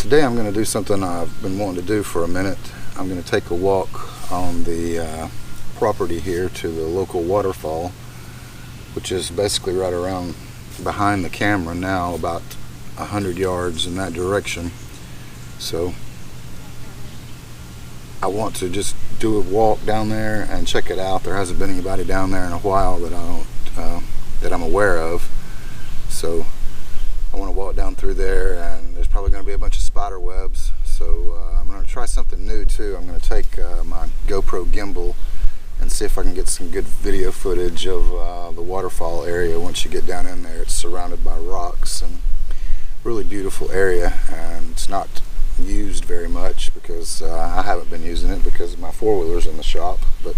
Today I'm going to do something I've been wanting to do for a minute. I'm going to take a walk on the property here to the local waterfall, which is basically right around behind the camera now, about 100 yards in that direction. So I want to just do a walk down there and check it out. There hasn't been anybody down there in a while that that I'm aware of. So I want to walk down through there, and there's probably going to be a bunch of spider webs. So I'm going to try something new too. I'm going to take my Gopro Gimbal and see if I can get some good video footage of the waterfall area. Once you get down in there, it's surrounded by rocks and really beautiful area, and it's not used very much because I haven't been using it because my four-wheeler's in the shop, but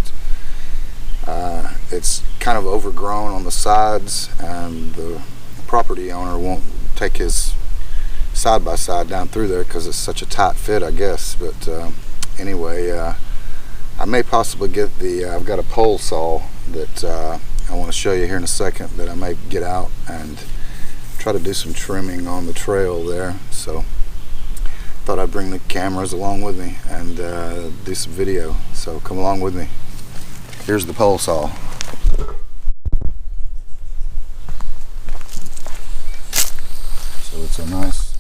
it's kind of overgrown on the sides, and the property owner won't take his side-by-side down through there because it's such a tight fit, I guess. But anyway, I may possibly get I've got a pole saw that I want to show you here in a second, that I may get out and try to do some trimming on the trail there. So thought I'd bring the cameras along with me and do some video. So come along with me. Here's the pole saw. So it's a nice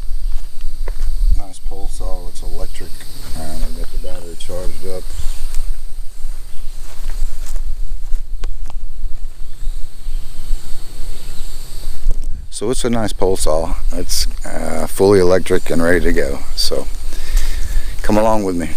pole saw. It's electric, and I've got the battery charged up. So it's a nice pole saw. It's fully electric and ready to go. So come along with me.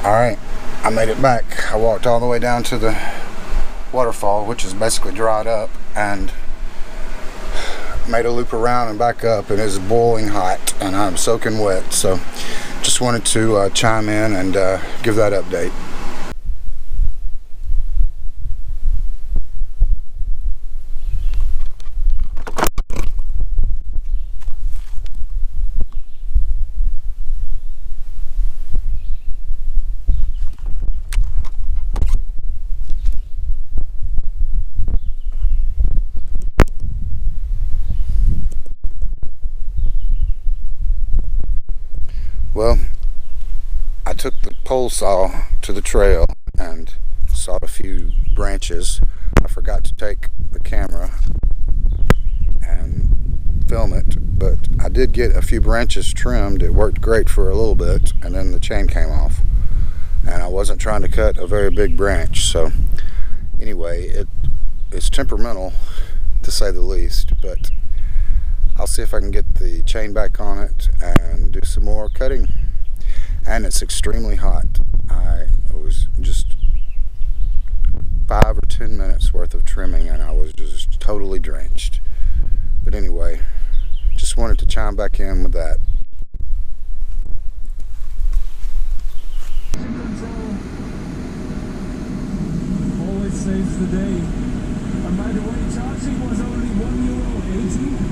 Alright, I made it back. I walked all the way down to the waterfall, which is basically dried up, and made a loop around and back up, and it's boiling hot and I'm soaking wet. So just wanted to chime in and give that update. Well, I took the pole saw to the trail and sawed a few branches. I forgot to take the camera and film it, but I did get a few branches trimmed. It worked great for a little bit, and then the chain came off. And I wasn't trying to cut a very big branch, so anyway, it's temperamental to say the least, but I'll see if I can get the chain back on it and do some more cutting. And it's extremely hot. I was just 5 or 10 minutes worth of trimming and I was just totally drenched. But anyway, just wanted to chime back in with that. Always saves the day. And by the way, charging was only €1.80.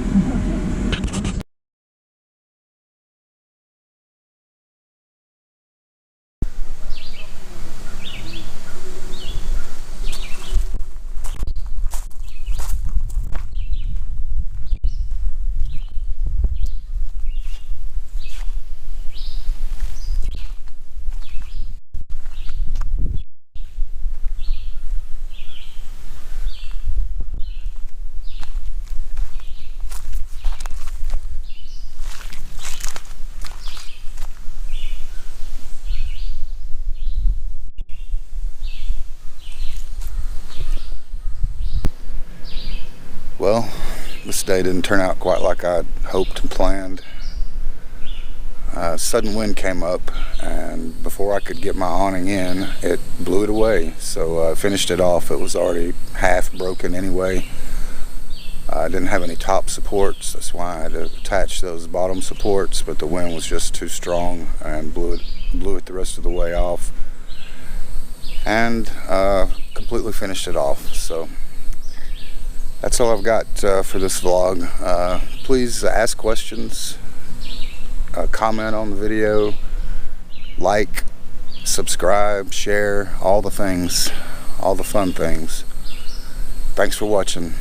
Well, this day didn't turn out quite like I'd hoped and planned. A sudden wind came up, and before I could get my awning in, it blew it away. So I finished it off. It was already half broken anyway. I didn't have any top supports. That's why I had to attach those bottom supports, but the wind was just too strong and blew it the rest of the way off. And completely finished it off. So that's all I've got for this vlog. Please ask questions, comment on the video, like, subscribe, share, all the things, all the fun things. Thanks for watching.